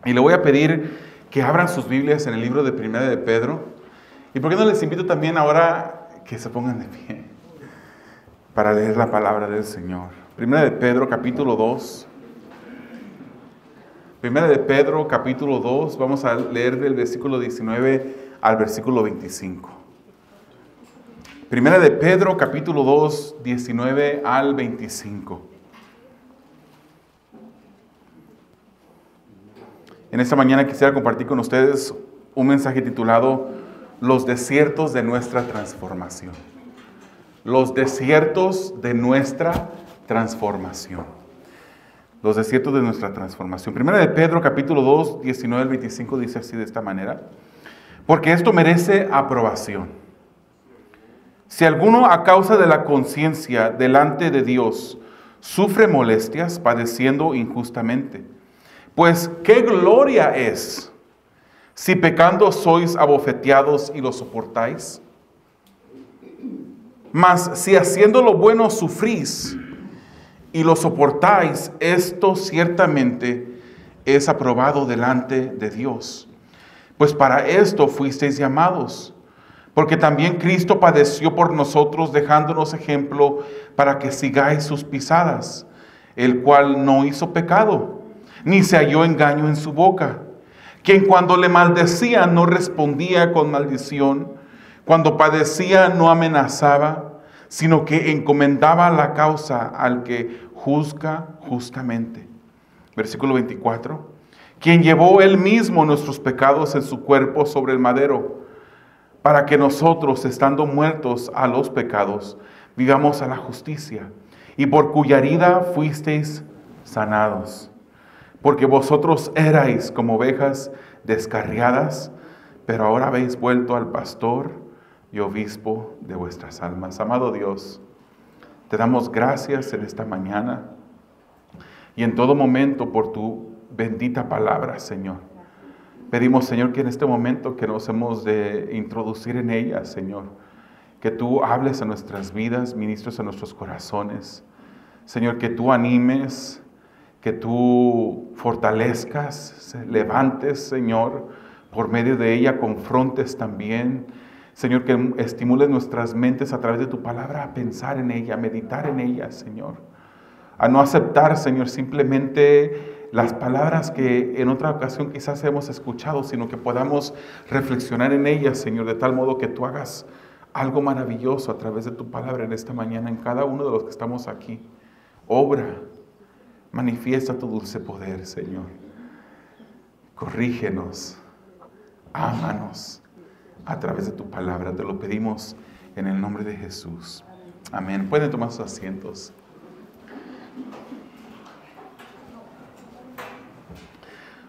Y le voy a pedir que abran sus Biblias en el libro de Primera de Pedro. ¿Y por qué no les invito también ahora que se pongan de pie para leer la palabra del Señor? Primera de Pedro, capítulo 2. Primera de Pedro, capítulo 2. Vamos a leer del versículo 19 al versículo 25. Primera de Pedro, capítulo 2, 19 al 25. En esta mañana quisiera compartir con ustedes un mensaje titulado Los desiertos de nuestra transformación. Los desiertos de nuestra transformación. Los desiertos de nuestra transformación. Primera de Pedro, capítulo 2, 19 al 25 dice así de esta manera. Porque esto merece aprobación. Si alguno a causa de la conciencia delante de Dios sufre molestias padeciendo injustamente, pues qué gloria es si pecando sois abofeteados y lo soportáis. Mas si haciendo lo bueno sufrís y lo soportáis, esto ciertamente es aprobado delante de Dios. Pues para esto fuisteis llamados, porque también Cristo padeció por nosotros, dejándonos ejemplo para que sigáis sus pisadas, el cual no hizo pecado, ni se halló engaño en su boca, quien cuando le maldecía no respondía con maldición, cuando padecía no amenazaba, sino que encomendaba la causa al que juzga justamente. Versículo 24. Quien llevó él mismo nuestros pecados en su cuerpo sobre el madero, para que nosotros, estando muertos a los pecados, vivamos a la justicia, y por cuya herida fuisteis sanados. Porque vosotros erais como ovejas descarriadas, pero ahora habéis vuelto al pastor y obispo de vuestras almas. Amado Dios, te damos gracias en esta mañana y en todo momento por tu bendita palabra, Señor. Pedimos, Señor, que en este momento que nos hemos de introducir en ella, Señor, que tú hables a nuestras vidas, ministres a nuestros corazones. Señor, que tú animes, que tú fortalezcas, levantes, Señor, por medio de ella confrontes también. Señor, que estimules nuestras mentes a través de tu palabra a pensar en ella, a meditar en ella, Señor. A no aceptar, Señor, simplemente las palabras que en otra ocasión quizás hemos escuchado, sino que podamos reflexionar en ellas, Señor, de tal modo que tú hagas algo maravilloso a través de tu palabra en esta mañana, en cada uno de los que estamos aquí. Obra, manifiesta tu dulce poder, Señor. Corrígenos, ámanos a través de tu palabra. Te lo pedimos en el nombre de Jesús. Amén. Pueden tomar sus asientos.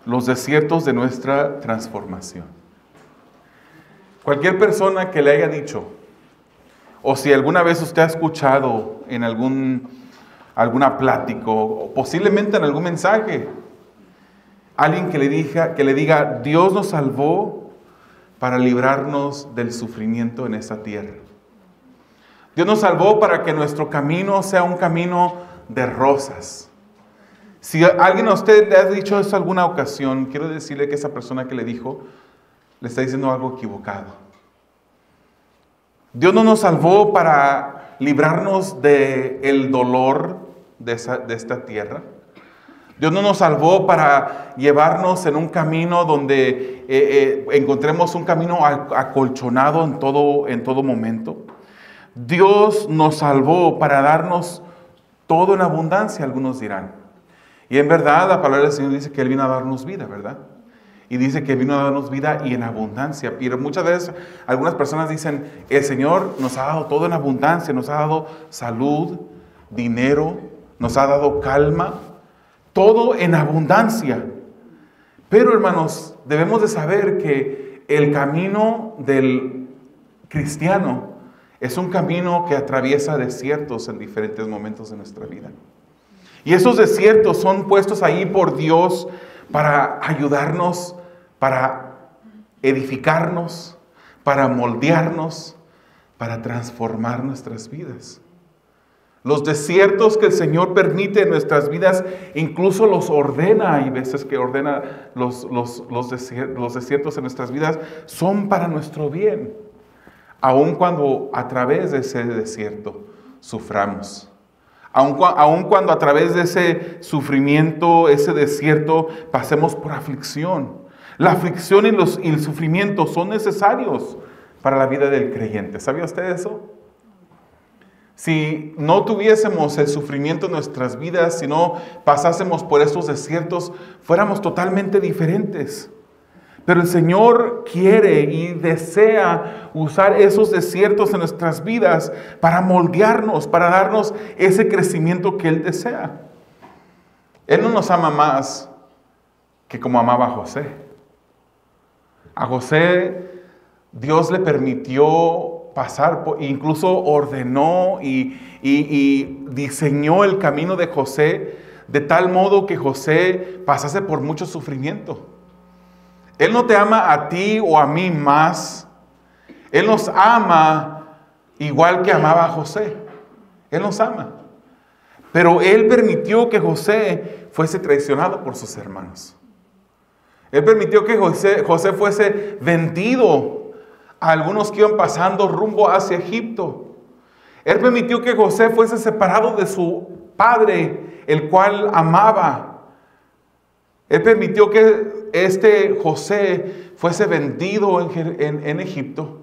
Los desiertos de nuestra transformación. Cualquier persona que le haya dicho, o si alguna vez usted ha escuchado en alguna plática, o posiblemente en algún mensaje, alguien que le diga, Dios nos salvó para librarnos del sufrimiento en esta tierra. Dios nos salvó para que nuestro camino sea un camino de rosas. Si alguien a usted le ha dicho eso alguna ocasión, quiero decirle que esa persona que le dijo, le está diciendo algo equivocado. Dios no nos salvó para librarnos del dolor de esta tierra. Dios no nos salvó para llevarnos en un camino donde encontremos un camino acolchonado en todo momento. Dios nos salvó para darnos todo en abundancia, algunos dirán. Y en verdad la palabra del Señor dice que Él vino a darnos vida, ¿verdad? Y dice que vino a darnos vida y en abundancia. Y muchas veces algunas personas dicen, el Señor nos ha dado todo en abundancia, nos ha dado salud, dinero, nos ha dado calma, todo en abundancia. Pero hermanos, debemos de saber que el camino del cristiano es un camino que atraviesa desiertos en diferentes momentos de nuestra vida. Y esos desiertos son puestos ahí por Dios para ayudarnos, para edificarnos, para moldearnos, para transformar nuestras vidas. Los desiertos que el Señor permite en nuestras vidas, incluso los ordena. Hay veces que ordena los desiertos en nuestras vidas, son para nuestro bien. Aun cuando a través de ese desierto suframos. Aun cuando a través de ese sufrimiento, ese desierto, pasemos por aflicción. La aflicción y el sufrimiento son necesarios para la vida del creyente. ¿Sabía usted eso? Si no tuviésemos el sufrimiento en nuestras vidas, si no pasásemos por estos desiertos, fuéramos totalmente diferentes. Pero el Señor quiere y desea usar esos desiertos en nuestras vidas para moldearnos, para darnos ese crecimiento que Él desea. Él no nos ama más que como amaba a José. A José Dios le permitió pasar, incluso ordenó y diseñó el camino de José de tal modo que José pasase por mucho sufrimiento. Él no te ama a ti o a mí más. Él nos ama igual que amaba a José. Él nos ama. Pero Él permitió que José fuese traicionado por sus hermanos. Él permitió que José fuese vendido a algunos que iban pasando rumbo hacia Egipto. Él permitió que José fuese separado de su padre, el cual amaba. Él permitió que José fuese vendido en Egipto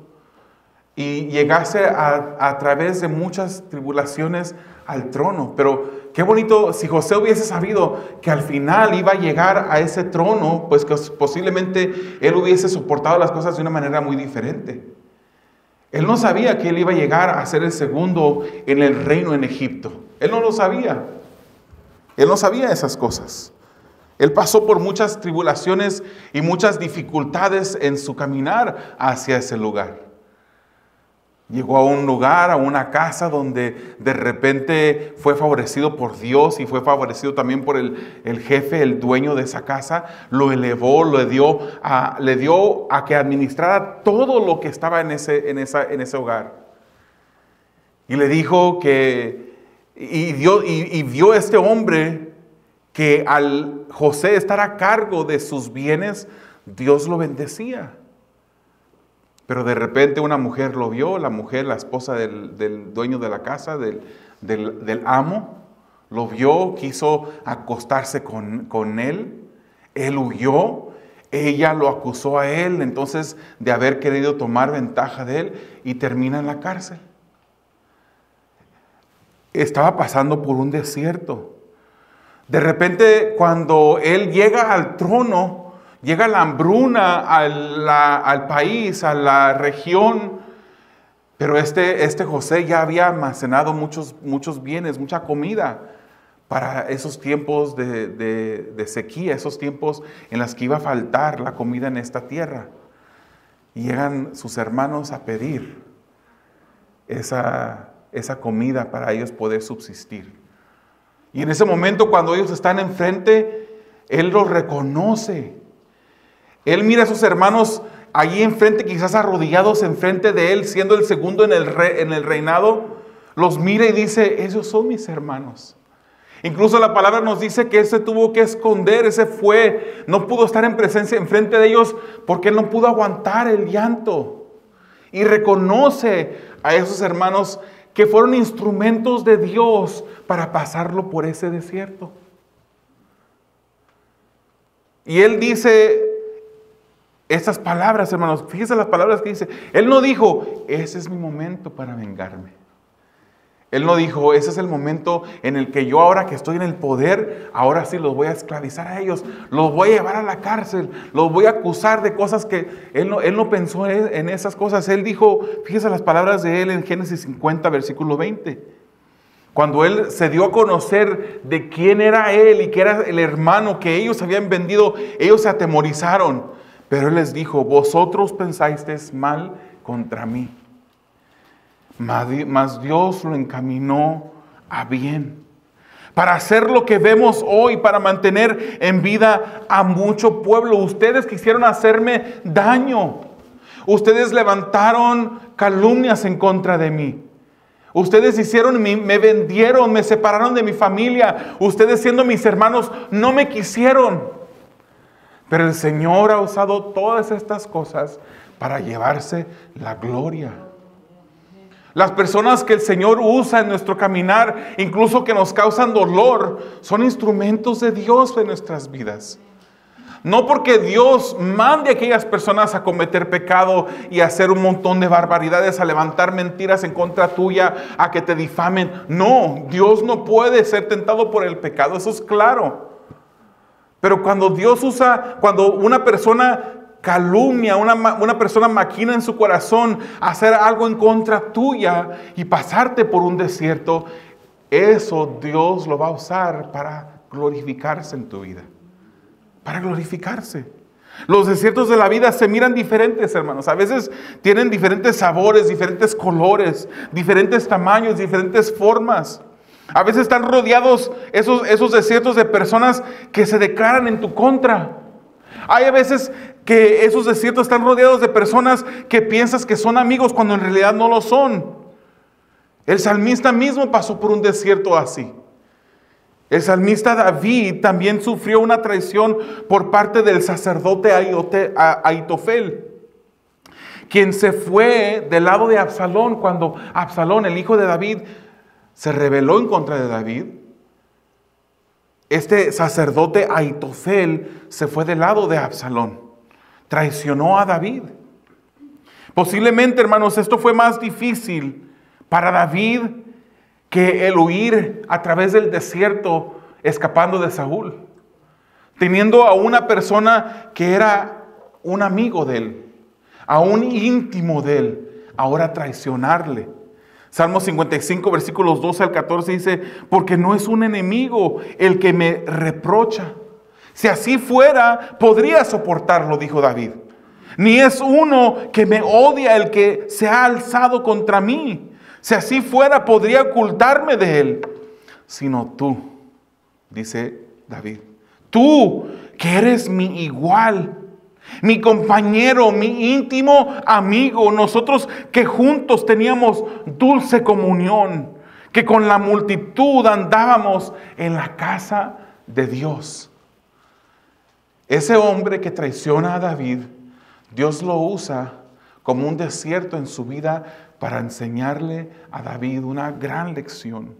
y llegase a través de muchas tribulaciones al trono. Pero qué bonito si José hubiese sabido que al final iba a llegar a ese trono, pues que posiblemente él hubiese soportado las cosas de una manera muy diferente. Él no sabía que él iba a llegar a ser el segundo en el reino en Egipto. Él no lo sabía. Él no sabía esas cosas. Él pasó por muchas tribulaciones y muchas dificultades en su caminar hacia ese lugar. Llegó a un lugar, a una casa donde de repente fue favorecido por Dios y fue favorecido también por el jefe, el dueño de esa casa. Lo elevó, le dio a que administrara todo lo que estaba en ese hogar. Y le dijo vio este hombre que al José estar a cargo de sus bienes, Dios lo bendecía. Pero de repente una mujer lo vio, la esposa del dueño de la casa, del amo, lo vio, quiso acostarse con él, él huyó, ella lo acusó a él, entonces de haber querido tomar ventaja de él y termina en la cárcel. Estaba pasando por un desierto. De repente, cuando él llega al trono, llega la hambruna al país, a la región. Pero este José ya había almacenado muchos bienes, mucha comida para esos tiempos de sequía, esos tiempos en los que iba a faltar la comida en esta tierra. Y llegan sus hermanos a pedir esa comida para ellos poder subsistir. Y en ese momento, cuando ellos están enfrente, él los reconoce. Él mira a sus hermanos allí enfrente, quizás arrodillados enfrente de él, siendo el segundo en el reinado. Los mira y dice, esos son mis hermanos. Incluso la palabra nos dice que él se tuvo que esconder, no pudo estar enfrente de ellos porque él no pudo aguantar el llanto. Y reconoce a esos hermanos que fueron instrumentos de Dios para pasarlo por ese desierto. Y él dice estas palabras, hermanos, fíjense las palabras que dice. Él no dijo, ese es mi momento para vengarme. Él no dijo, ese es el momento en el que yo ahora que estoy en el poder, ahora sí los voy a esclavizar a ellos, los voy a llevar a la cárcel, los voy a acusar de cosas que él no pensó en esas cosas. Él dijo, fíjense las palabras de él en Génesis 50, versículo 20. Cuando él se dio a conocer de quién era él y que era el hermano que ellos habían vendido, ellos se atemorizaron. Pero él les dijo, vosotros pensasteis mal contra mí, mas Dios lo encaminó a bien, para hacer lo que vemos hoy, para mantener en vida a mucho pueblo. Ustedes quisieron hacerme daño, ustedes levantaron calumnias en contra de mí, Ustedes me vendieron, me separaron de mi familia. Ustedes siendo mis hermanos no me quisieron. Pero el Señor ha usado todas estas cosas para llevarse la gloria. Las personas que el Señor usa en nuestro caminar, incluso que nos causan dolor, son instrumentos de Dios en nuestras vidas. No porque Dios mande a aquellas personas a cometer pecado y a hacer un montón de barbaridades, a levantar mentiras en contra tuya, a que te difamen. No, Dios no puede ser tentado por el pecado, eso es claro. Pero cuando cuando una persona calumnia, una persona maquina en su corazón hacer algo en contra tuya y pasarte por un desierto, eso Dios lo va a usar para glorificarse en tu vida. Para glorificarse. Los desiertos de la vida se miran diferentes, hermanos. A veces tienen diferentes sabores, diferentes colores, diferentes tamaños, diferentes formas. A veces están rodeados esos desiertos de personas que se declaran en tu contra. Hay a veces que esos desiertos están rodeados de personas que piensas que son amigos cuando en realidad no lo son. El salmista mismo pasó por un desierto así. El salmista David también sufrió una traición por parte del sacerdote Ahitofel, quien se fue del lado de Absalón cuando Absalón, el hijo de David, se rebeló en contra de David. Este sacerdote Ahitofel se fue del lado de Absalón, traicionó a David. Posiblemente, hermanos, esto fue más difícil para David que el huir a través del desierto escapando de Saúl, teniendo a una persona que era un amigo de él, a un íntimo de él, ahora traicionarle. Salmo 55, versículos 12 al 14 dice, porque no es un enemigo el que me reprocha. Si así fuera, podría soportarlo, dijo David. Ni es uno que me odia el que se ha alzado contra mí. Si así fuera, podría ocultarme de él. Sino tú, dice David, tú que eres mi igual, mi compañero, mi íntimo amigo, nosotros que juntos teníamos dulce comunión, que con la multitud andábamos en la casa de Dios. Ese hombre que traiciona a David, Dios lo usa como un desierto en su vida para enseñarle a David una gran lección.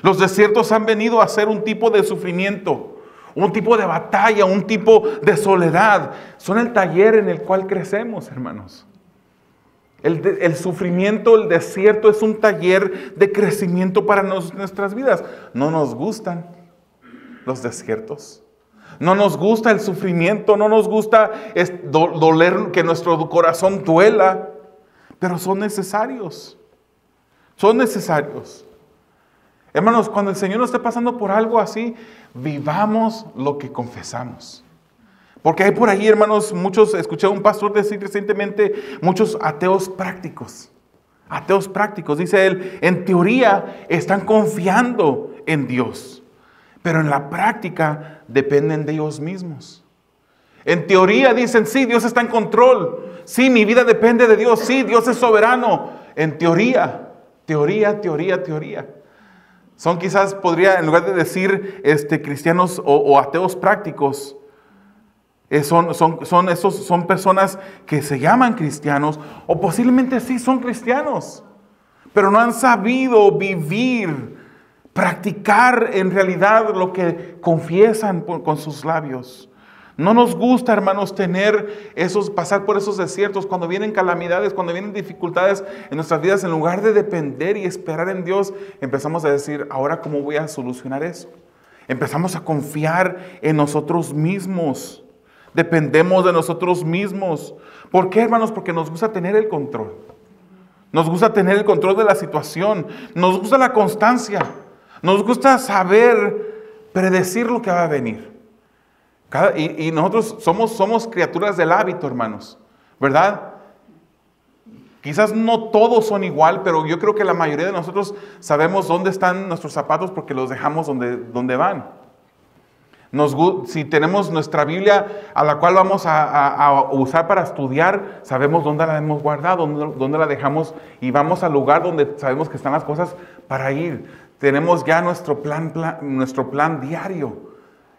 Los desiertos han venido a ser un tipo de sufrimiento, un tipo de batalla, un tipo de soledad. Son el taller en el cual crecemos, hermanos. El sufrimiento, el desierto es un taller de crecimiento para nuestras vidas. No nos gustan los desiertos. No nos gusta el sufrimiento, no nos gusta doler, que nuestro corazón duela. Pero son necesarios. Son necesarios. Hermanos, cuando el Señor nos esté pasando por algo así, vivamos lo que confesamos. Porque hay por ahí, hermanos, escuché a un pastor decir recientemente, muchos ateos prácticos. Ateos prácticos, dice él, en teoría están confiando en Dios, pero en la práctica dependen de ellos mismos. En teoría dicen, sí, Dios está en control. Sí, mi vida depende de Dios. Sí, Dios es soberano. En teoría. Son quizás, en lugar de decir cristianos o ateos prácticos, son personas que se llaman cristianos o posiblemente sí son cristianos, pero no han sabido vivir, practicar en realidad lo que confiesan con sus labios. No nos gusta, hermanos, pasar por esos desiertos, cuando vienen calamidades, cuando vienen dificultades en nuestras vidas. En lugar de depender y esperar en Dios, empezamos a decir, ¿ahora cómo voy a solucionar eso? Empezamos a confiar en nosotros mismos. Dependemos de nosotros mismos. ¿Por qué, hermanos? Porque nos gusta tener el control. Nos gusta tener el control de la situación. Nos gusta la constancia. Nos gusta saber predecir lo que va a venir. Y nosotros somos criaturas del hábito, hermanos, ¿verdad? Quizás no todos son igual, pero yo creo que la mayoría de nosotros sabemos dónde están nuestros zapatos porque los dejamos donde van. Si tenemos nuestra Biblia a la cual vamos a usar para estudiar, sabemos dónde la hemos guardado, dónde la dejamos y vamos al lugar donde sabemos que están las cosas para ir. Tenemos ya nuestro plan diario.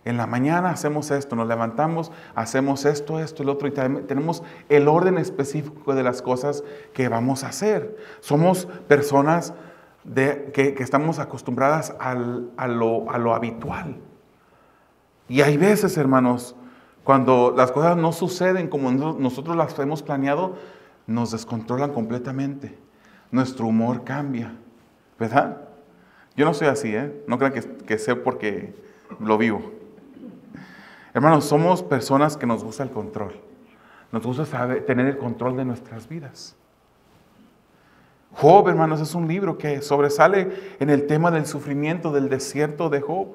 En la mañana hacemos esto, nos levantamos, hacemos esto, el otro, y tenemos el orden específico de las cosas que vamos a hacer. Somos personas que estamos acostumbradas a lo habitual. Y hay veces, hermanos, cuando las cosas no suceden como nosotros las hemos planeado, nos descontrolan completamente. Nuestro humor cambia, ¿verdad? Yo no soy así, no crean que sé porque lo vivo. Hermanos, somos personas que nos gusta el control. Nos gusta tener el control de nuestras vidas. Job, hermanos, es un libro que sobresale en el tema del sufrimiento, del desierto de Job.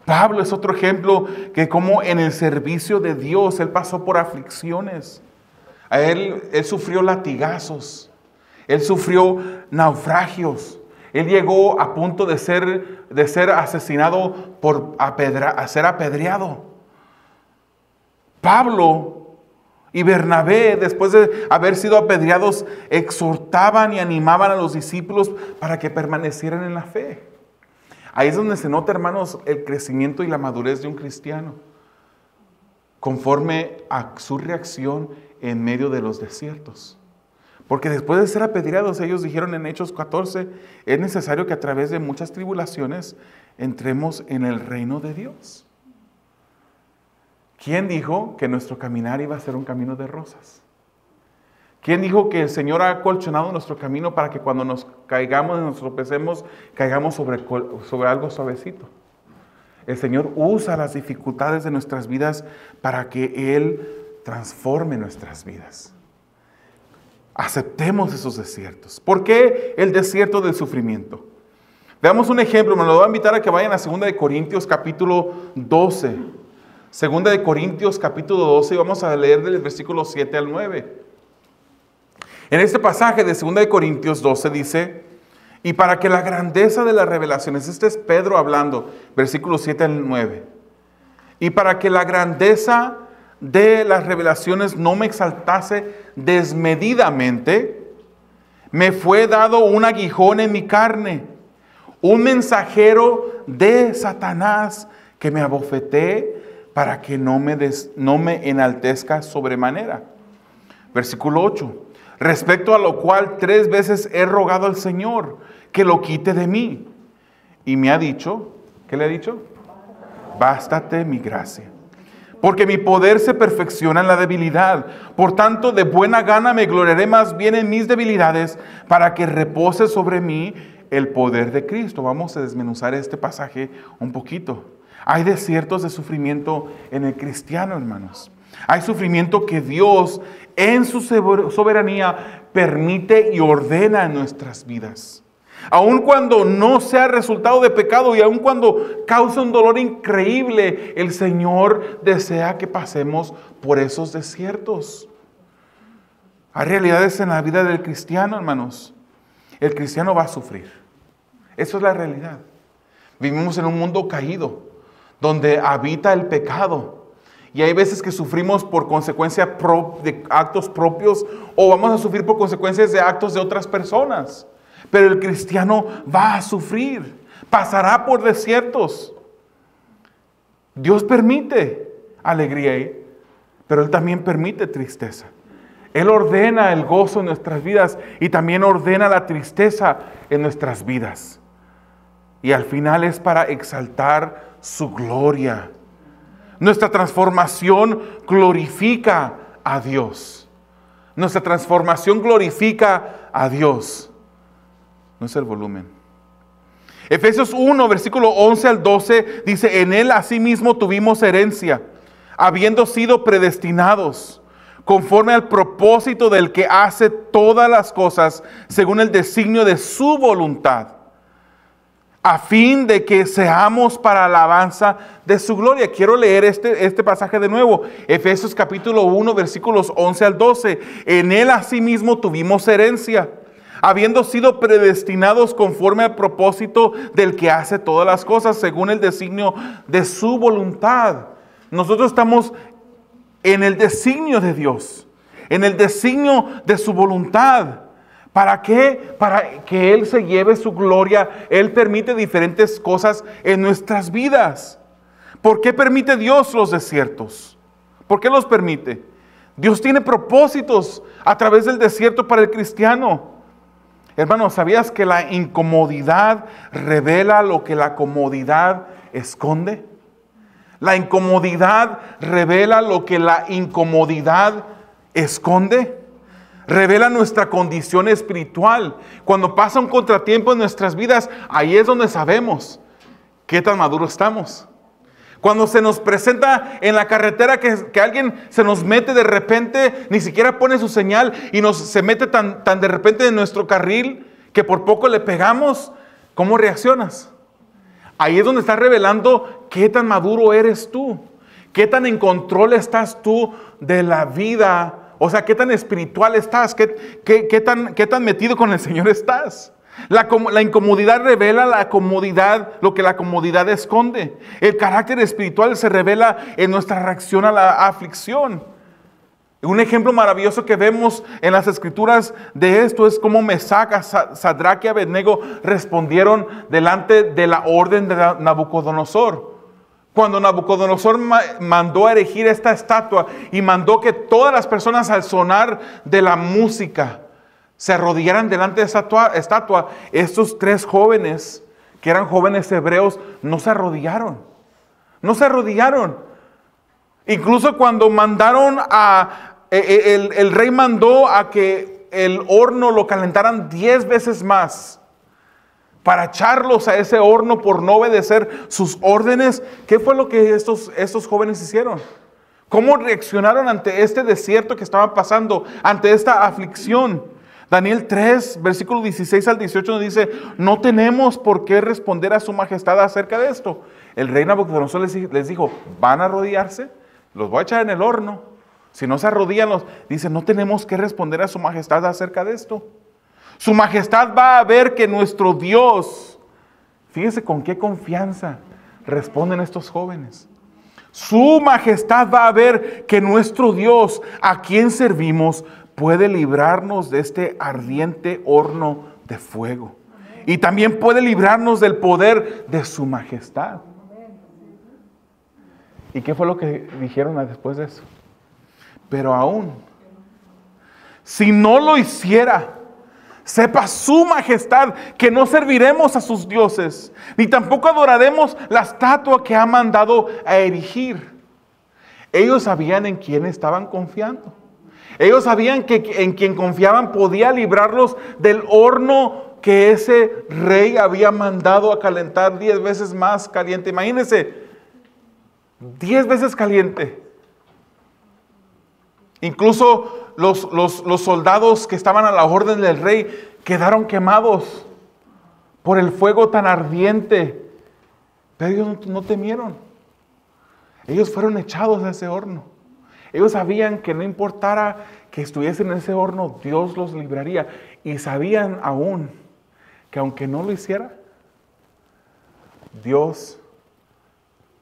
Pablo es otro ejemplo que como en el servicio de Dios, él pasó por aflicciones. Él sufrió latigazos. Él sufrió naufragios. Él llegó a punto de ser asesinado a ser apedreado. Pablo y Bernabé, después de haber sido apedreados, exhortaban y animaban a los discípulos para que permanecieran en la fe. Ahí es donde se nota, hermanos, el crecimiento y la madurez de un cristiano, conforme a su reacción en medio de los desiertos. Porque después de ser apedreados, ellos dijeron en Hechos 14, es necesario que a través de muchas tribulaciones entremos en el reino de Dios. ¿Quién dijo que nuestro caminar iba a ser un camino de rosas? ¿Quién dijo que el Señor ha acolchonado nuestro camino para que cuando nos caigamos y nos tropecemos, caigamos sobre algo suavecito? El Señor usa las dificultades de nuestras vidas para que Él transforme nuestras vidas. Aceptemos esos desiertos. ¿Por qué el desierto del sufrimiento? Veamos un ejemplo. Me lo voy a invitar a que vayan a 2 de Corintios capítulo 12. 2 de Corintios capítulo 12 y vamos a leer del versículo 7 al 9. En este pasaje de 2 de Corintios 12 dice, y para que la grandeza de las revelaciones, este es Pedro hablando, versículos 7 al 9, y para que la grandeza de las revelaciones no me exaltase desmedidamente, me fue dado un aguijón en mi carne, un mensajero de Satanás que me abofetee para que no me enaltezca sobremanera. Versículo 8. Respecto a lo cual 3 veces he rogado al Señor que lo quite de mí. Y me ha dicho, ¿qué le ha dicho? Bástate mi gracia. Porque mi poder se perfecciona en la debilidad. Por tanto, de buena gana me gloriaré más bien en mis debilidades para que repose sobre mí el poder de Cristo. Vamos a desmenuzar este pasaje un poquito. Hay desiertos de sufrimiento en el cristiano, hermanos. Hay sufrimiento que Dios en su soberanía permite y ordena en nuestras vidas. Aun cuando no sea resultado de pecado y aun cuando causa un dolor increíble, el Señor desea que pasemos por esos desiertos. Hay realidades en la vida del cristiano, hermanos. El cristiano va a sufrir. Eso es la realidad. Vivimos en un mundo caído, donde habita el pecado. Y hay veces que sufrimos por consecuencia de actos propios o vamos a sufrir por consecuencias de actos de otras personas. Pero el cristiano va a sufrir, pasará por desiertos. Dios permite alegría ahí, pero Él también permite tristeza. Él ordena el gozo en nuestras vidas y también ordena la tristeza en nuestras vidas. Y al final es para exaltar su gloria. Nuestra transformación glorifica a Dios. Nuestra transformación glorifica a Dios. No es el volumen. Efesios 1, versículo 11 al 12, dice, en Él asimismo tuvimos herencia, habiendo sido predestinados, conforme al propósito del que hace todas las cosas, según el designio de su voluntad, a fin de que seamos para alabanza de su gloria. Quiero leer este pasaje de nuevo. Efesios capítulo 1, versículos 11 al 12. En Él asimismo tuvimos herencia, habiendo sido predestinados conforme al propósito del que hace todas las cosas, según el designio de su voluntad. Nosotros estamos en el designio de Dios, en el designio de su voluntad. ¿Para qué? Para que Él se lleve su gloria. Él permite diferentes cosas en nuestras vidas. ¿Por qué permite Dios los desiertos? ¿Por qué los permite? Dios tiene propósitos a través del desierto para el cristiano. Hermano, ¿sabías que la incomodidad revela lo que la comodidad esconde? La incomodidad revela lo que la incomodidad esconde. Revela nuestra condición espiritual. Cuando pasa un contratiempo en nuestras vidas, ahí es donde sabemos qué tan maduros estamos. Cuando se nos presenta en la carretera que alguien se nos mete de repente, ni siquiera pone su señal y se mete tan de repente en nuestro carril que por poco le pegamos, ¿cómo reaccionas? Ahí es donde está revelando qué tan maduro eres tú, qué tan en control estás tú de la vida. O sea, ¿qué tan espiritual estás? ¿Qué tan metido con el Señor estás? La incomodidad revela la comodidad, lo que la comodidad esconde. El carácter espiritual se revela en nuestra reacción a la aflicción. Un ejemplo maravilloso que vemos en las Escrituras de esto es cómo Mesac, Sadrach y Abednego respondieron delante de la orden de Nabucodonosor. Cuando Nabucodonosor mandó a erigir esta estatua y mandó que todas las personas al sonar de la música se arrodillaran delante de esa estatua, estos 3 jóvenes, que eran jóvenes hebreos, no se arrodillaron. No se arrodillaron. Incluso cuando mandaron el rey mandó a que el horno lo calentaran 10 veces más, para echarlos a ese horno por no obedecer sus órdenes. ¿Qué fue lo que estos jóvenes hicieron? ¿Cómo reaccionaron ante este desierto que estaba pasando, ante esta aflicción? Daniel 3, versículo 16 al 18 nos dice: no tenemos por qué responder a su majestad acerca de esto. El rey Nabucodonosor les dijo: ¿van a arrodillarse? Los voy a echar en el horno. Si no se arrodillan, dice: no tenemos que responder a su majestad acerca de esto. Su majestad va a ver que nuestro Dios, fíjese con qué confianza responden estos jóvenes. Su majestad va a ver que nuestro Dios, a quien servimos, puede librarnos de este ardiente horno de fuego. Y también puede librarnos del poder de su majestad. ¿Y qué fue lo que dijeron después de eso? Pero aún, si no lo hiciera, sepa su majestad que no serviremos a sus dioses, ni tampoco adoraremos la estatua que ha mandado a erigir. Ellos sabían en quién estaban confiando. Ellos sabían que en quien confiaban podía librarlos del horno que ese rey había mandado a calentar 10 veces más caliente. Imagínense, 10 veces caliente. Incluso los soldados que estaban a la orden del rey quedaron quemados por el fuego tan ardiente. Pero ellos no temieron. Ellos fueron echados a ese horno. Ellos sabían que no importara que estuviesen en ese horno, Dios los libraría. Y sabían aún que aunque no lo hiciera, Dios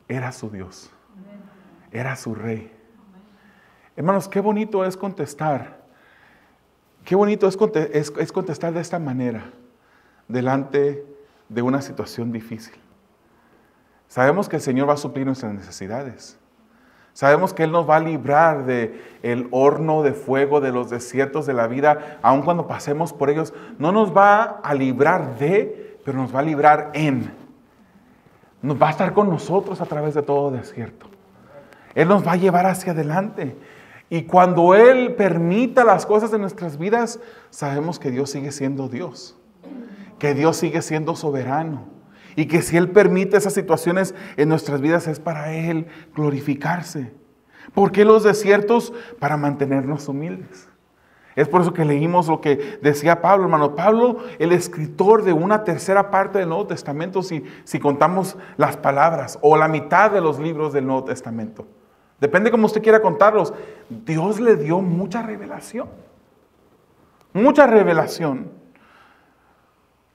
era su Dios. Era su rey. Hermanos, qué bonito es contestar. Qué bonito es contestar de esta manera delante de una situación difícil. Sabemos que el Señor va a suplir nuestras necesidades. Sabemos que Él nos va a librar del horno de fuego, de los desiertos de la vida, aun cuando pasemos por ellos. No nos va a librar pero nos va a librar en. Nos va a estar con nosotros a través de todo desierto. Él nos va a llevar hacia adelante. Y cuando Él permita las cosas de nuestras vidas, sabemos que Dios sigue siendo Dios. Que Dios sigue siendo soberano. Y que si Él permite esas situaciones en nuestras vidas es para Él glorificarse. ¿Por qué los desiertos? Para mantenernos humildes. Es por eso que leímos lo que decía Pablo, hermano. Pablo, el escritor de una tercera parte del Nuevo Testamento, si contamos las palabras, o la mitad de los libros del Nuevo Testamento. Depende cómo usted quiera contarlos. Dios le dio mucha revelación. Mucha revelación.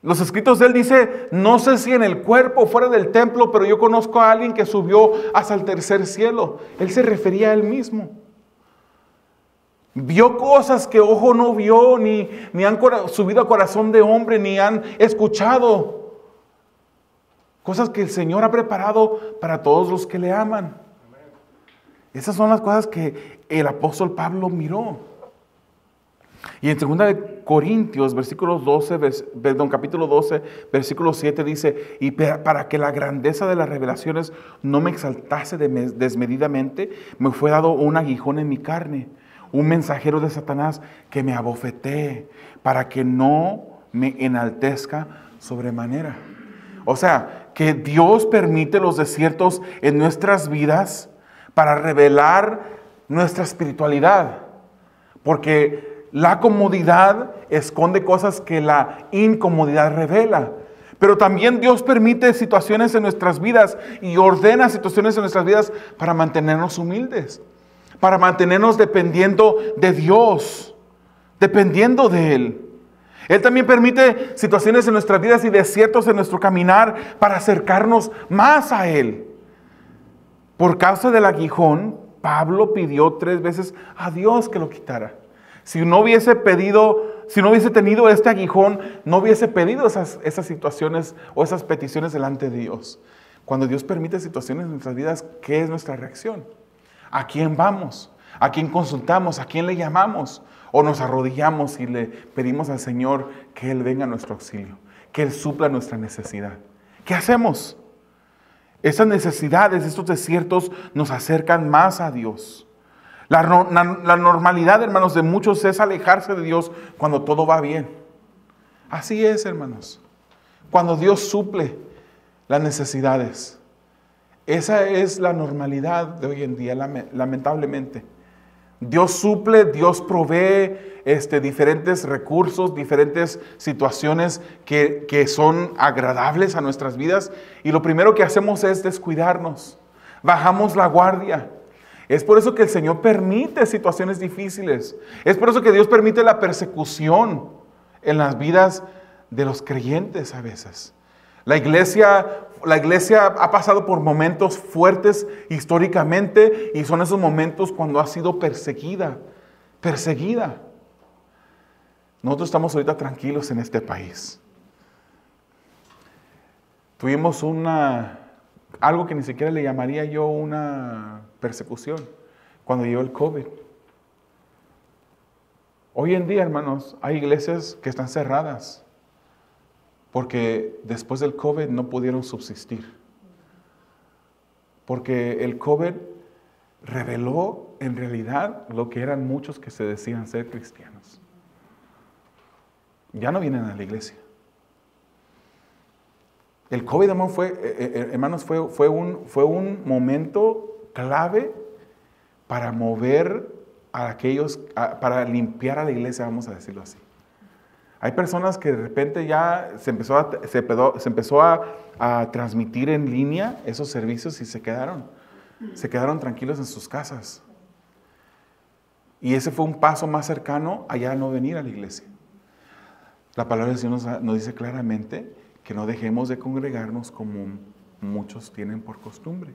Los escritos de él dice, no sé si en el cuerpo o fuera del templo, pero yo conozco a alguien que subió hasta el tercer cielo. Él se refería a él mismo. Vio cosas que ojo no vio, ni han subido a corazón de hombre, ni han escuchado. Cosas que el Señor ha preparado para todos los que le aman. Esas son las cosas que el apóstol Pablo miró. Y en 2 de Corintios, capítulo 12, versículo 7 dice, y para que la grandeza de las revelaciones no me exaltase desmedidamente, me fue dado un aguijón en mi carne, un mensajero de Satanás que me abofetee, para que no me enaltezca sobremanera. O sea, que Dios permite los desiertos en nuestras vidas para revelar nuestra espiritualidad. Porque la comodidad esconde cosas que la incomodidad revela. Pero también Dios permite situaciones en nuestras vidas y ordena situaciones en nuestras vidas para mantenernos humildes, para mantenernos dependiendo de Dios, dependiendo de Él. Él también permite situaciones en nuestras vidas y desiertos en nuestro caminar para acercarnos más a Él. Por causa del aguijón, Pablo pidió 3 veces a Dios que lo quitara. Si no hubiese tenido este aguijón, no hubiese pedido esas situaciones o esas peticiones delante de Dios. Cuando Dios permite situaciones en nuestras vidas, ¿qué es nuestra reacción? ¿A quién vamos? ¿A quién consultamos? ¿A quién le llamamos? ¿O nos arrodillamos y le pedimos al Señor que Él venga a nuestro auxilio? Que Él supla nuestra necesidad. ¿Qué hacemos? Esas necesidades, estos desiertos nos acercan más a Dios. La normalidad, hermanos, de muchos es alejarse de Dios cuando todo va bien. Así es, hermanos. Cuando Dios suple las necesidades. Esa es la normalidad de hoy en día, lamentablemente. Dios suple, Dios provee diferentes recursos, diferentes situaciones que son agradables a nuestras vidas. Y lo primero que hacemos es descuidarnos. Bajamos la guardia. Es por eso que el Señor permite situaciones difíciles. Es por eso que Dios permite la persecución en las vidas de los creyentes a veces. La iglesia ha pasado por momentos fuertes históricamente y son esos momentos cuando ha sido perseguida. Nosotros estamos ahorita tranquilos en este país. Tuvimos algo que ni siquiera le llamaría yo una persecución cuando llegó el COVID. Hoy en día, hermanos, hay iglesias que están cerradas porque después del COVID no pudieron subsistir. Porque el COVID reveló en realidad lo que eran muchos que se decían ser cristianos. Ya no vienen a la iglesia. El COVID, hermanos, fue un momento clave para mover a aquellos, para limpiar a la iglesia, vamos a decirlo así. Hay personas que de repente ya se empezó a transmitir en línea esos servicios y se quedaron tranquilos en sus casas. Y ese fue un paso más cercano a ya no venir a la iglesia. La palabra del Señor nos dice claramente que no dejemos de congregarnos como muchos tienen por costumbre,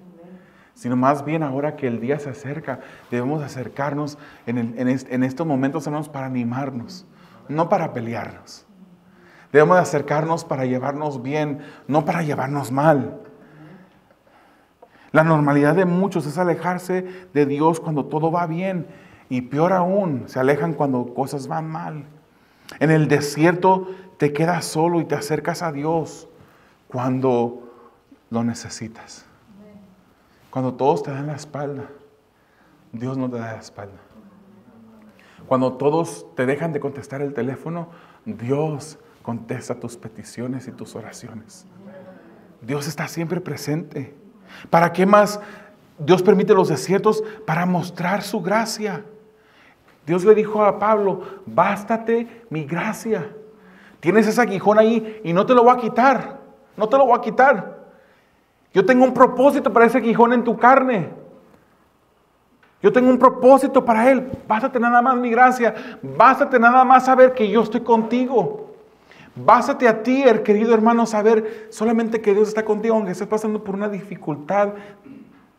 sino más bien ahora que el día se acerca, debemos acercarnos en estos momentos, hermanos, para animarnos, no para pelearnos. Debemos acercarnos para llevarnos bien, no para llevarnos mal. La normalidad de muchos es alejarse de Dios cuando todo va bien, y peor aún, se alejan cuando cosas van mal. En el desierto te quedas solo y te acercas a Dios cuando lo necesitas. Cuando todos te dan la espalda, Dios no te da la espalda. Cuando todos te dejan de contestar el teléfono, Dios contesta tus peticiones y tus oraciones. Dios está siempre presente. ¿Para qué más Dios permite los desiertos? Para mostrar su gracia. Dios le dijo a Pablo, bástate mi gracia. Tienes ese aguijón ahí y no te lo voy a quitar. No te lo voy a quitar. Yo tengo un propósito para ese aguijón en tu carne. Yo tengo un propósito para él. Bástate nada más mi gracia. Bástate nada más saber que yo estoy contigo. Básate a ti, querido hermano, saber solamente que Dios está contigo, aunque estés pasando por una dificultad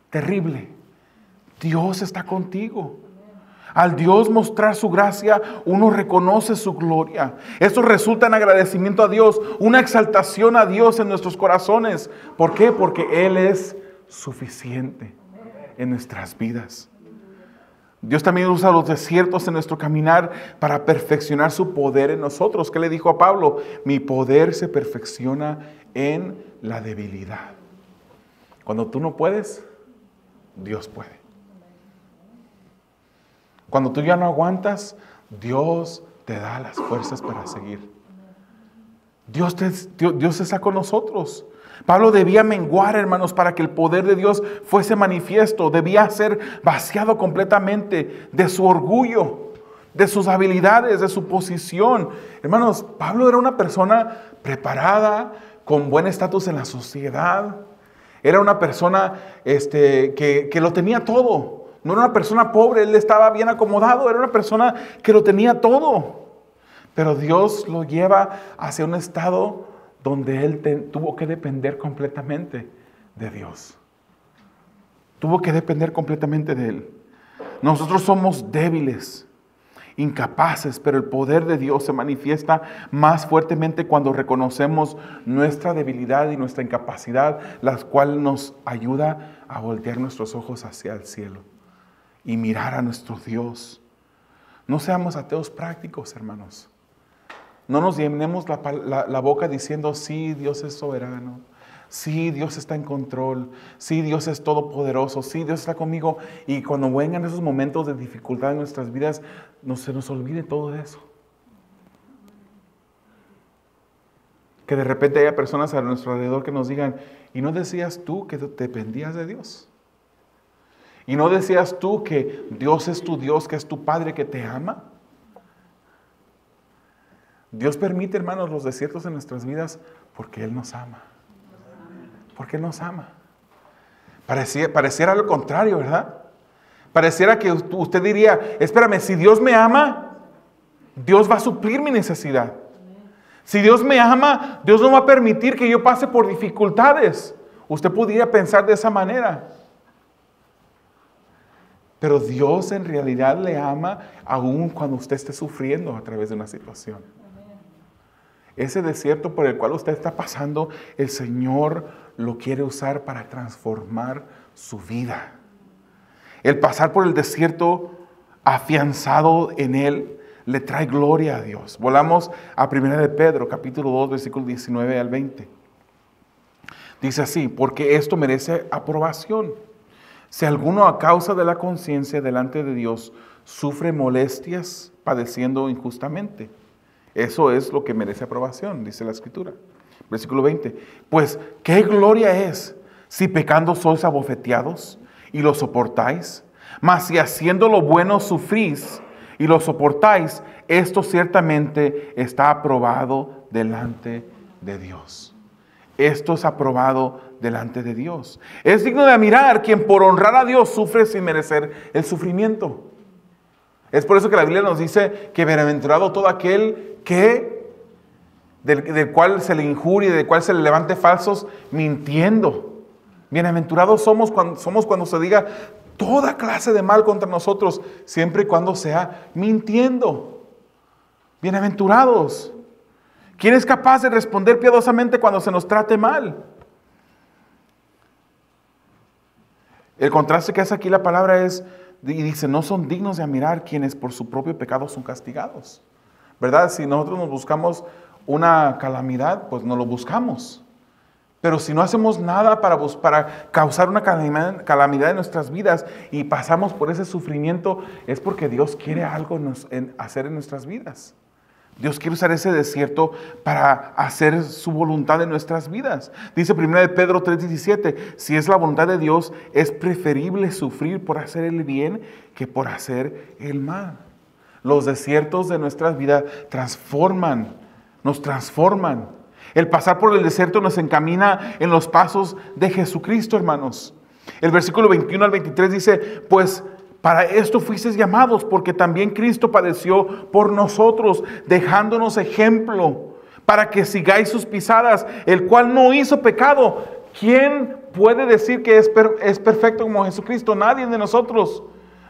terrible. Dios está contigo. Al Dios mostrar su gracia, uno reconoce su gloria. Esto resulta en agradecimiento a Dios, una exaltación a Dios en nuestros corazones. ¿Por qué? Porque Él es suficiente en nuestras vidas. Dios también usa los desiertos en nuestro caminar para perfeccionar su poder en nosotros. ¿Qué le dijo a Pablo? Mi poder se perfecciona en la debilidad. Cuando tú no puedes, Dios puede. Cuando tú ya no aguantas, Dios te da las fuerzas para seguir. Dios está con nosotros. Pablo debía menguar, hermanos, para que el poder de Dios fuese manifiesto. Debía ser vaciado completamente de su orgullo, de sus habilidades, de su posición. Hermanos, Pablo era una persona preparada, con buen estatus en la sociedad. Era una persona que lo tenía todo. No era una persona pobre, él estaba bien acomodado. Era una persona que lo tenía todo. Pero Dios lo lleva hacia un estado donde él tuvo que depender completamente de Dios. Tuvo que depender completamente de Él. Nosotros somos débiles, incapaces, pero el poder de Dios se manifiesta más fuertemente cuando reconocemos nuestra debilidad y nuestra incapacidad, la cual nos ayuda a voltear nuestros ojos hacia el cielo y mirar a nuestro Dios. No seamos ateos prácticos, hermanos. No nos llenemos la boca diciendo, sí, Dios es soberano. Sí, Dios está en control. Sí, Dios es todopoderoso. Sí, Dios está conmigo. Y cuando vengan esos momentos de dificultad en nuestras vidas, no se nos olvide todo eso. Que de repente haya personas a nuestro alrededor que nos digan, ¿y no decías tú que dependías de Dios? ¿Y no decías tú que Dios es tu Dios, que es tu Padre, que te ama? Dios permite, hermanos, los desiertos en nuestras vidas porque Él nos ama. Porque Él nos ama. Pareciera lo contrario, ¿verdad? Pareciera que usted diría, espérame, si Dios me ama, Dios va a suplir mi necesidad. Si Dios me ama, Dios no va a permitir que yo pase por dificultades. Usted podría pensar de esa manera. Pero Dios en realidad le ama aún cuando usted esté sufriendo a través de una situación. Ese desierto por el cual usted está pasando, el Señor lo quiere usar para transformar su vida. El pasar por el desierto afianzado en Él le trae gloria a Dios. Volamos a 1 de Pedro, capítulo 2, versículos 19 al 20. Dice así, porque esto merece aprobación. Si alguno a causa de la conciencia delante de Dios sufre molestias padeciendo injustamente, eso es lo que merece aprobación, dice la Escritura. Versículo 20. Pues, ¿qué gloria es si pecando sois abofeteados y lo soportáis? Mas si haciendo lo bueno sufrís y lo soportáis, esto ciertamente está aprobado delante de Dios. Esto es aprobado delante de Dios. Es digno de admirar quien por honrar a Dios sufre sin merecer el sufrimiento. Es por eso que la Biblia nos dice que bienaventurado todo aquel del cual se le injurie, del cual se le levante falsos mintiendo. Bienaventurados somos cuando se diga toda clase de mal contra nosotros, siempre y cuando sea mintiendo. Bienaventurados. ¿Quién es capaz de responder piadosamente cuando se nos trate mal? El contraste que hace aquí la palabra es, y dice, no son dignos de admirar quienes por su propio pecado son castigados. ¿Verdad? Si nosotros nos buscamos una calamidad, pues no lo buscamos. Pero si no hacemos nada para causar una calamidad en nuestras vidas y pasamos por ese sufrimiento, es porque Dios quiere algo hacer en nuestras vidas. Dios quiere usar ese desierto para hacer su voluntad en nuestras vidas. Dice 1 de Pedro 3:17, si es la voluntad de Dios, es preferible sufrir por hacer el bien que por hacer el mal. Los desiertos de nuestras vidas nos transforman. El pasar por el desierto nos encamina en los pasos de Jesucristo, hermanos. El versículo 21 al 23 dice, pues para esto fuisteis llamados, porque también Cristo padeció por nosotros, dejándonos ejemplo, para que sigáis sus pisadas, el cual no hizo pecado. ¿Quién puede decir que es perfecto como Jesucristo? Nadie de nosotros.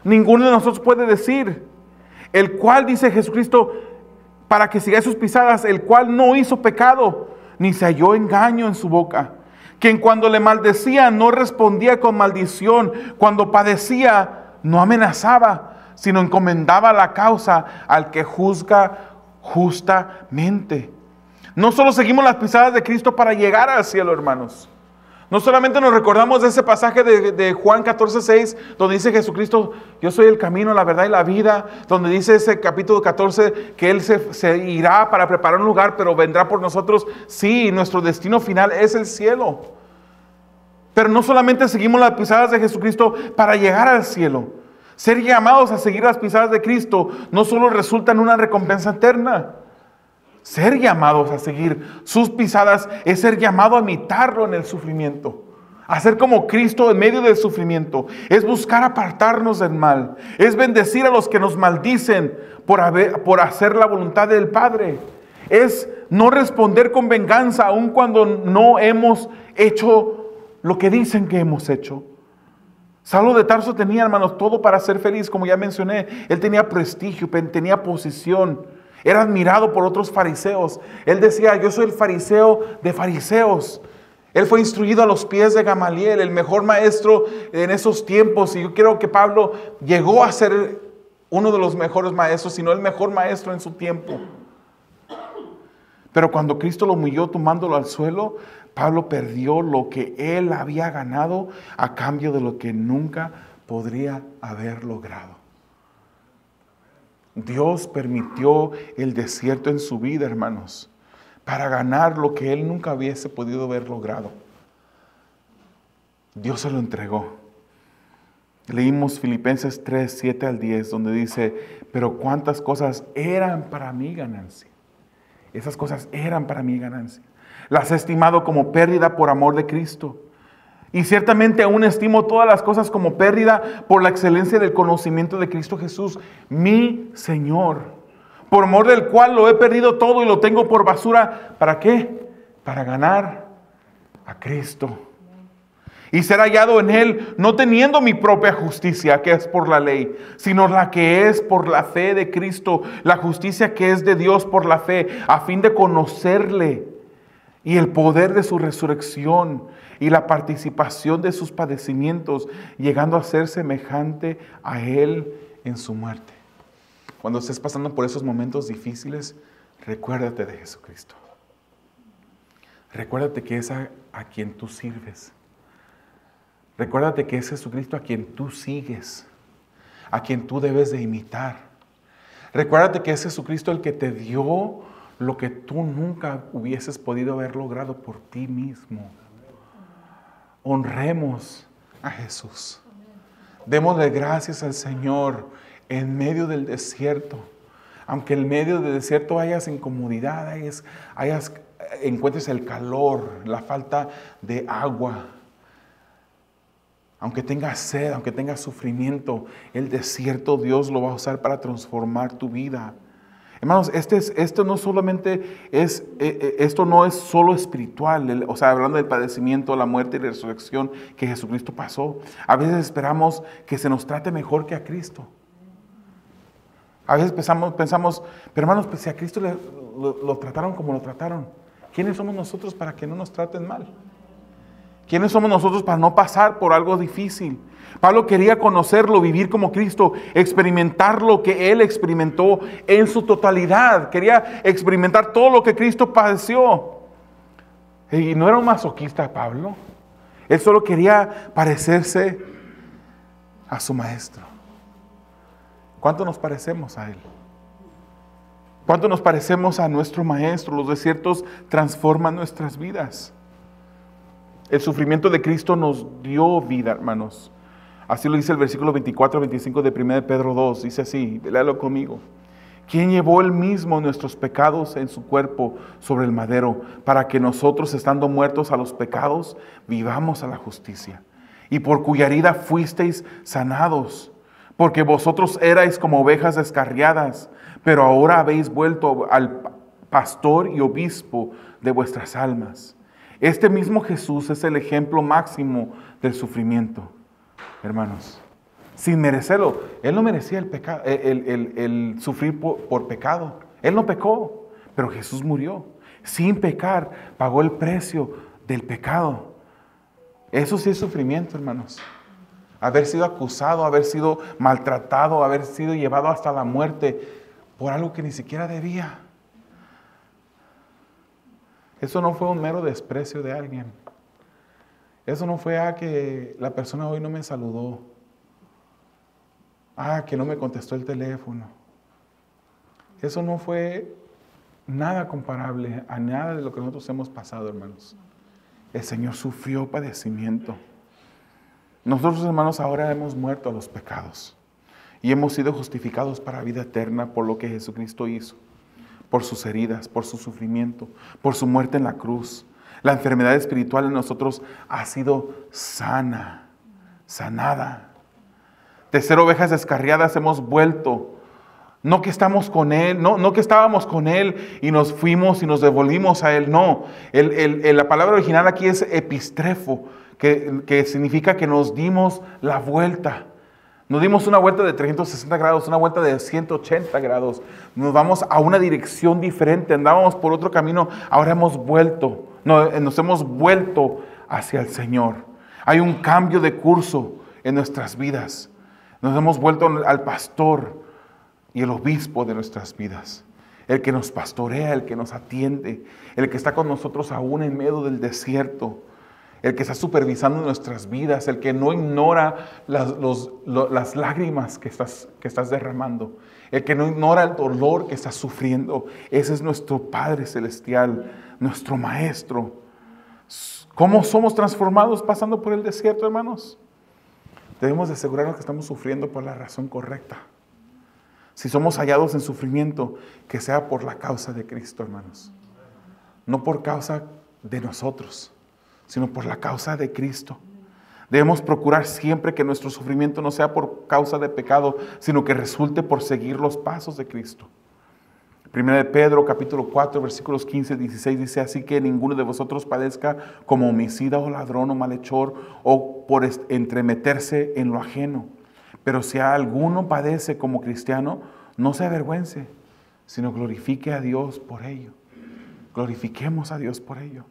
Ninguno de nosotros puede decir. El cual, dice Jesucristo, para que sigáis sus pisadas, el cual no hizo pecado, ni se halló engaño en su boca. Quien cuando le maldecía no respondía con maldición, cuando padecía no amenazaba, sino encomendaba la causa al que juzga justamente. No solo seguimos las pisadas de Cristo para llegar al cielo, hermanos. No solamente nos recordamos de ese pasaje de Juan 14:6, donde dice Jesucristo, yo soy el camino, la verdad y la vida, donde dice ese capítulo 14 que Él se irá para preparar un lugar, pero vendrá por nosotros. Sí, nuestro destino final es el cielo. Pero no solamente seguimos las pisadas de Jesucristo para llegar al cielo. Ser llamados a seguir las pisadas de Cristo no solo resulta en una recompensa eterna. Ser llamados a seguir sus pisadas es ser llamado a imitarlo en el sufrimiento. A ser como Cristo en medio del sufrimiento. Es buscar apartarnos del mal. Es bendecir a los que nos maldicen por hacer la voluntad del Padre. Es no responder con venganza aun cuando no hemos hecho lo que dicen que hemos hecho. Saulo de Tarso tenía, hermanos, todo para ser feliz, como ya mencioné. Él tenía prestigio, tenía posición. Era admirado por otros fariseos. Él decía, yo soy el fariseo de fariseos. Él fue instruido a los pies de Gamaliel, el mejor maestro en esos tiempos. Y yo creo que Pablo llegó a ser uno de los mejores maestros, si no el mejor maestro en su tiempo. Pero cuando Cristo lo humilló tumbándolo al suelo, Pablo perdió lo que él había ganado a cambio de lo que nunca podría haber logrado. Dios permitió el desierto en su vida, hermanos, para ganar lo que él nunca hubiese podido haber logrado. Dios se lo entregó. Leímos Filipenses 3, 7 al 10, donde dice, pero cuántas cosas eran para mi ganancia. Esas cosas eran para mi ganancia. Las he estimado como pérdida por amor de Cristo. Y ciertamente aún estimo todas las cosas como pérdida por la excelencia del conocimiento de Cristo Jesús, mi Señor, por amor del cual lo he perdido todo y lo tengo por basura. ¿Para qué? Para ganar a Cristo. Y ser hallado en Él, no teniendo mi propia justicia, que es por la ley, sino la que es por la fe de Cristo, la justicia que es de Dios por la fe, a fin de conocerle y el poder de su resurrección y la participación de sus padecimientos, llegando a ser semejante a Él en su muerte. Cuando estés pasando por esos momentos difíciles, recuérdate de Jesucristo. Recuérdate que es a quien tú sirves. Recuérdate que es Jesucristo a quien tú sigues, a quien tú debes de imitar. Recuérdate que es Jesucristo el que te dio lo que tú nunca hubieses podido haber logrado por ti mismo. Honremos a Jesús. Démosle gracias al Señor en medio del desierto. Aunque en medio del desierto hayas incomodidad, encuentres el calor, la falta de agua. Aunque tengas sed, aunque tengas sufrimiento, el desierto Dios lo va a usar para transformar tu vida. Hermanos, esto no es solo espiritual, o sea, hablando del padecimiento, la muerte y la resurrección que Jesucristo pasó. A veces esperamos que se nos trate mejor que a Cristo. A veces pensamos, pero hermanos, pues si a Cristo lo trataron como lo trataron, ¿quiénes somos nosotros para que no nos traten mal? ¿Quiénes somos nosotros para no pasar por algo difícil? Pablo quería conocerlo, vivir como Cristo, experimentar lo que Él experimentó en su totalidad. Quería experimentar todo lo que Cristo padeció. Y no era un masoquista Pablo. Él solo quería parecerse a su maestro. ¿Cuánto nos parecemos a Él? ¿Cuánto nos parecemos a nuestro maestro? Los desiertos transforman nuestras vidas. El sufrimiento de Cristo nos dio vida, hermanos. Así lo dice el versículo 24-25 de 1 Pedro 2. Dice así, léalo conmigo. ¿Quién llevó él mismo nuestros pecados en su cuerpo sobre el madero, para que nosotros, estando muertos a los pecados, vivamos a la justicia? Y por cuya herida fuisteis sanados, porque vosotros erais como ovejas descarriadas, pero ahora habéis vuelto al pastor y obispo de vuestras almas. Este mismo Jesús es el ejemplo máximo del sufrimiento, hermanos. Sin merecerlo, Él no merecía el pecado, el sufrir por pecado. Él no pecó, pero Jesús murió. Sin pecar, pagó el precio del pecado. Eso sí es sufrimiento, hermanos. Haber sido acusado, haber sido maltratado, haber sido llevado hasta la muerte por algo que ni siquiera debía. Eso no fue un mero desprecio de alguien. Eso no fue que la persona hoy no me saludó. Que no me contestó el teléfono. Eso no fue nada comparable a nada de lo que nosotros hemos pasado, hermanos. El Señor sufrió padecimiento. Nosotros, hermanos, ahora hemos muerto a los pecados y hemos sido justificados para vida eterna por lo que Jesucristo hizo, por sus heridas, por su sufrimiento, por su muerte en la cruz. La enfermedad espiritual en nosotros ha sido sanada. De ser ovejas descarriadas hemos vuelto. No que estamos con Él, no que estábamos con Él y nos fuimos y nos devolvimos a Él, no. La palabra original aquí es epistrefo, que significa que nos dimos la vuelta. Nos dimos una vuelta de 360 grados, una vuelta de 180 grados. Nos vamos a una dirección diferente, andábamos por otro camino, ahora hemos vuelto, nos hemos vuelto hacia el Señor. Hay un cambio de curso en nuestras vidas. Nos hemos vuelto al pastor y el obispo de nuestras vidas. El que nos pastorea, el que nos atiende, el que está con nosotros aún en medio del desierto. El que está supervisando nuestras vidas, el que no ignora las lágrimas que estás derramando, el que no ignora el dolor que estás sufriendo. Ese es nuestro Padre Celestial, nuestro Maestro. ¿Cómo somos transformados pasando por el desierto, hermanos? Debemos de asegurarnos que estamos sufriendo por la razón correcta. Si somos hallados en sufrimiento, que sea por la causa de Cristo, hermanos. No por causa de nosotros, sino por la causa de Cristo. Debemos procurar siempre que nuestro sufrimiento no sea por causa de pecado, sino que resulte por seguir los pasos de Cristo. Primera de Pedro, capítulo 4, versículos 15 y 16 dice: así que ninguno de vosotros padezca como homicida o ladrón o malhechor o por entremeterse en lo ajeno. Pero si alguno padece como cristiano, no se avergüence, sino glorifique a Dios por ello. Glorifiquemos a Dios por ello.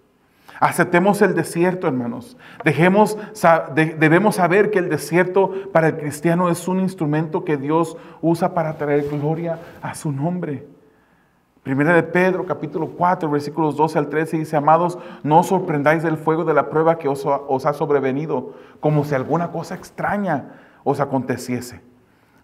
Aceptemos el desierto, hermanos. Debemos saber que el desierto para el cristiano es un instrumento que Dios usa para traer gloria a su nombre. Primera de Pedro, capítulo 4, versículos 12 al 13 dice: amados, no os sorprendáis del fuego de la prueba que os ha sobrevenido, como si alguna cosa extraña os aconteciese,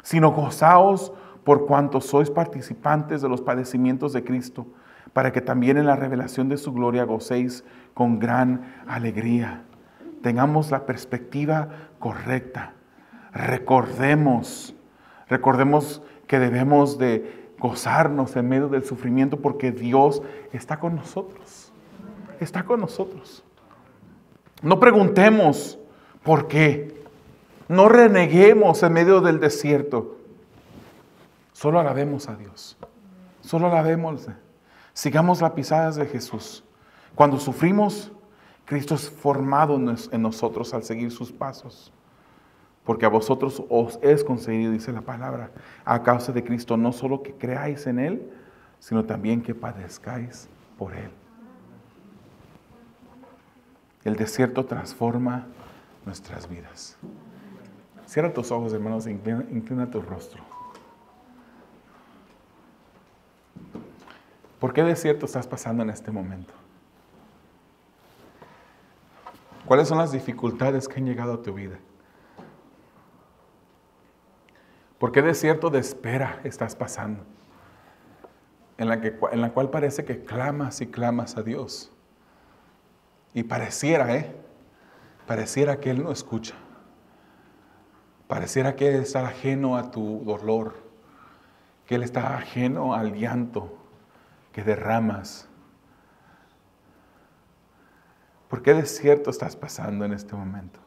sino gozaos por cuanto sois participantes de los padecimientos de Cristo, para que también en la revelación de su gloria gocéis con gran alegría. Tengamos la perspectiva correcta. Recordemos que debemos de gozarnos en medio del sufrimiento porque Dios está con nosotros. Está con nosotros. No preguntemos por qué. No reneguemos en medio del desierto. Solo alabemos a Dios. Solo alabémosle. Sigamos las pisadas de Jesús. Cuando sufrimos, Cristo es formado en nosotros al seguir sus pasos. Porque a vosotros os es concedido, dice la palabra, a causa de Cristo, no solo que creáis en Él, sino también que padezcáis por Él. El desierto transforma nuestras vidas. Cierra tus ojos, hermanos, e inclina tu rostro. ¿Por qué desierto estás pasando en este momento? ¿Cuáles son las dificultades que han llegado a tu vida? ¿Por qué desierto de espera estás pasando? En la cual parece que clamas y clamas a Dios. Y pareciera que Él no escucha. Pareciera que Él está ajeno a tu dolor. Que Él está ajeno al llanto que derramas. ¿Por qué desierto estás pasando en este momento?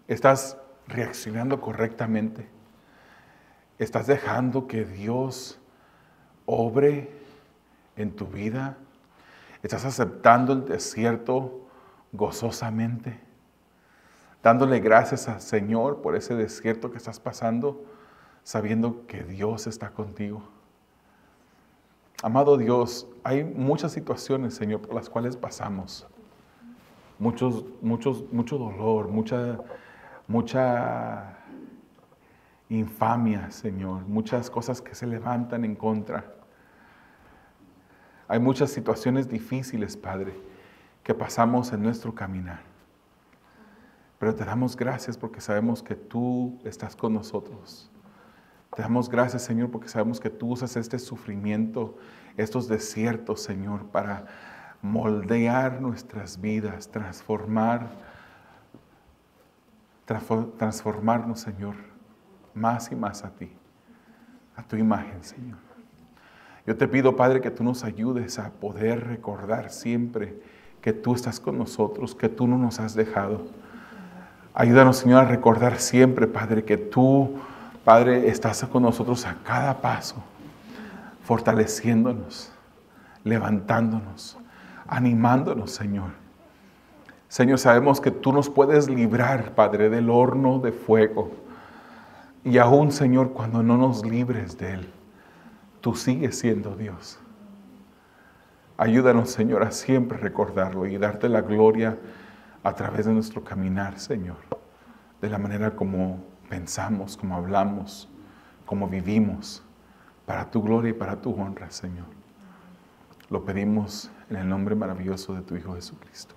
¿Estás reaccionando correctamente? ¿Estás dejando que Dios obre en tu vida? ¿Estás aceptando el desierto gozosamente? Dándole gracias al Señor por ese desierto que estás pasando, sabiendo que Dios está contigo. Amado Dios, hay muchas situaciones, Señor, por las cuales pasamos. Mucho dolor, mucha infamia, Señor. Muchas cosas que se levantan en contra. Hay muchas situaciones difíciles, Padre, que pasamos en nuestro caminar. Pero te damos gracias porque sabemos que tú estás con nosotros. Te damos gracias, Señor, porque sabemos que tú usas este sufrimiento, estos desiertos, Señor, para moldear nuestras vidas, transformarnos, Señor, más y más a ti, a tu imagen, Señor. Yo te pido, Padre, que tú nos ayudes a poder recordar siempre que tú estás con nosotros, que tú no nos has dejado. Ayúdanos, Señor, a recordar siempre, Padre, que tú, Padre, estás con nosotros a cada paso, fortaleciéndonos, levantándonos, animándonos, Señor. Señor, sabemos que tú nos puedes librar, Padre, del horno de fuego. Y aún, Señor, cuando no nos libres de él, tú sigues siendo Dios. Ayúdanos, Señor, a siempre recordarlo y darte la gloria a través de nuestro caminar, Señor, de la manera como pensamos, como hablamos, como vivimos, para tu gloria y para tu honra, Señor. Lo pedimos en el nombre maravilloso de tu Hijo Jesucristo.